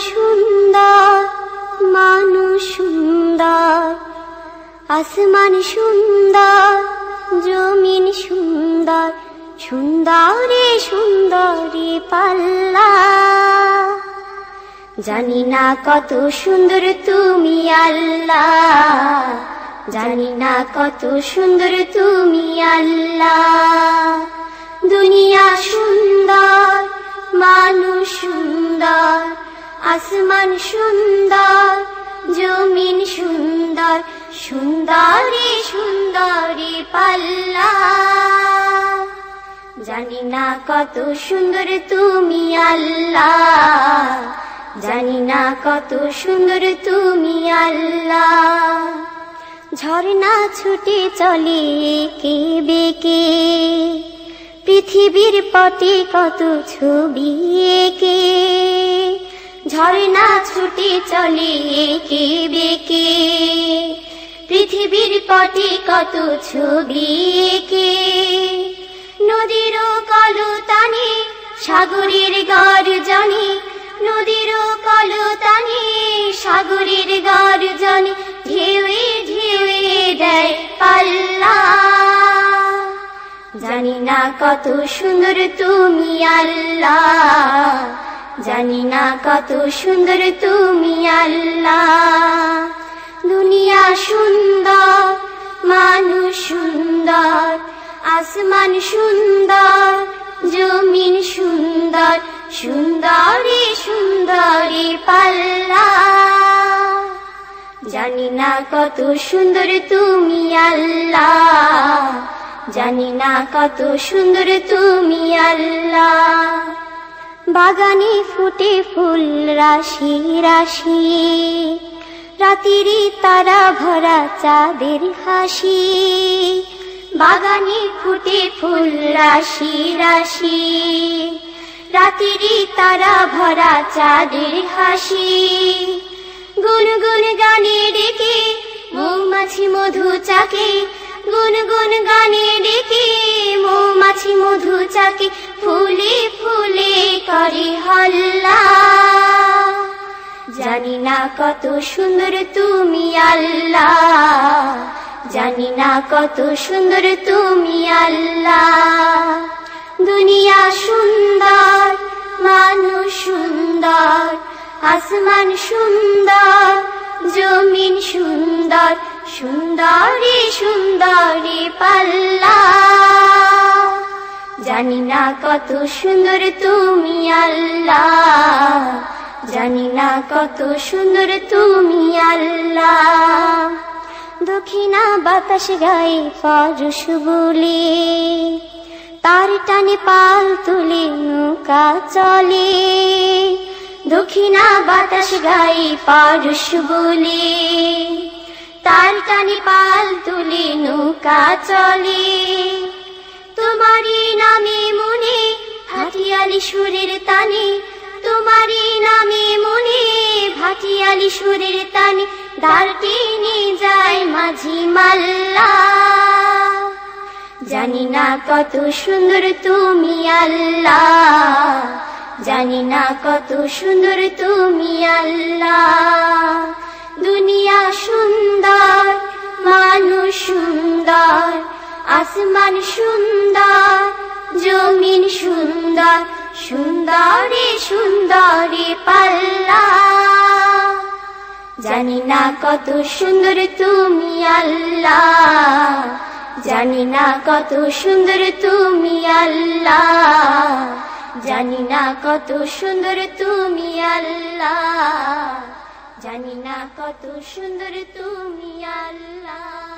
সুন্দর, মানুষ সুন্দর, আসমান সুন্দর, জমিন সুন্দর, সুন্দরে সুন্দরে পাল্লা। জানি না কত সুন্দর তুমি আল্লাহ, জানি না কত সুন্দর তুমি আল্লাহ। দুনিয়া সুন্দর, মানুষ সুন্দর, আসমান সুন্দর, জমিন সুন্দর, সুন্দরে সুন্দরে পাল্লা। জানি না কত সুন্দর তুমি আল্লাহ, জানি না কত সুন্দর তুমি আল্লাহ। ঝর্ণা ছুটে চলে এঁকে বেঁকে, পৃথিবীর পটে কত ছবি এঁকে। ঝর্ণা ছুটে চলে এঁকে বেঁকে, পৃথিবীর পটে কত ছবি এঁকে। নদীর কলতানে সাগরের গর্জনে, নদীর কলতানে সাগরের গর্জনে, ঢেউয়ে ঢেউয়ে দেয় পাল্লা। জানি না কত সুন্দর তুমি আল্লাহ, জানি না কত সুন্দর তুমি আল্লাহ। দুনিয়া সুন্দর, মানুষ সুন্দর, আসমান সুন্দর, জমিন সুন্দর, সুন্দরে সুন্দরে পাল্লা। জানি না কত সুন্দর তুমি আল্লাহ, জানি না কত সুন্দর তুমি আল্লাহ। বাগানে ফুটে ফুল রাশি রাশি, রাতিরি তারা ভরা চাঁদের হাসি। বাগানে ফুটে ফুল রাশি রাশি, রাতিরি তারা ভরা চাঁদের হাসি। গুনগুন গানে ডেকে মৌমাছি মধু চাকে, গুনগুন গানে ডেকে মৌমাছি মধু চাকে, ফুলে ফুলে করে হল্লা। জানি না কত সুন্দর তুমি আল্লাহ, জানি না কত সুন্দর তুমি আল্লাহ। দুনিয়া সুন্দর, মানুষ সুন্দর, আসমান সুন্দর, জমিন সুন্দর, সুন্দরে সুন্দরে পাল্লা। জানি না কত সুন্দর তুমি আল্লাহ, জানি না কত সুন্দর তুমি আল্লাহ। দক্ষিণা বাতাস গায়ে পরশ বলে, তার টানে পাল তুলে নৌকা চলে। দক্ষিণা বাতাস গায়ে পরশ বলে, তার টানে পাল তুলে নৌকা চলে। তোমারই নামে মনে ভাটিয়ালি সুরের তানে, তোমারই নামে মনে ভাটিয়ালি সুরের তানে, দাঁড়টি নিয়ে যায় মাঝি মাল্লা। জানি না কত সুন্দর তুমি আল্লাহ, জানি না কত সুন্দর তুমি আল্লাহ। দুনিয়া সুন্দর, মানুষ সুন্দর, আসমান সুন্দর, জমিন সুন্দর, সুন্দরে সুন্দরে পাল্লা। জানি না কত সুন্দর তুমি আল্লাহ, জানি না কত সুন্দর তুমি আল্লাহ, জানি না কত সুন্দর তুমি আল্লাহ, জানি না কত সুন্দর তুমি আল্লাহ।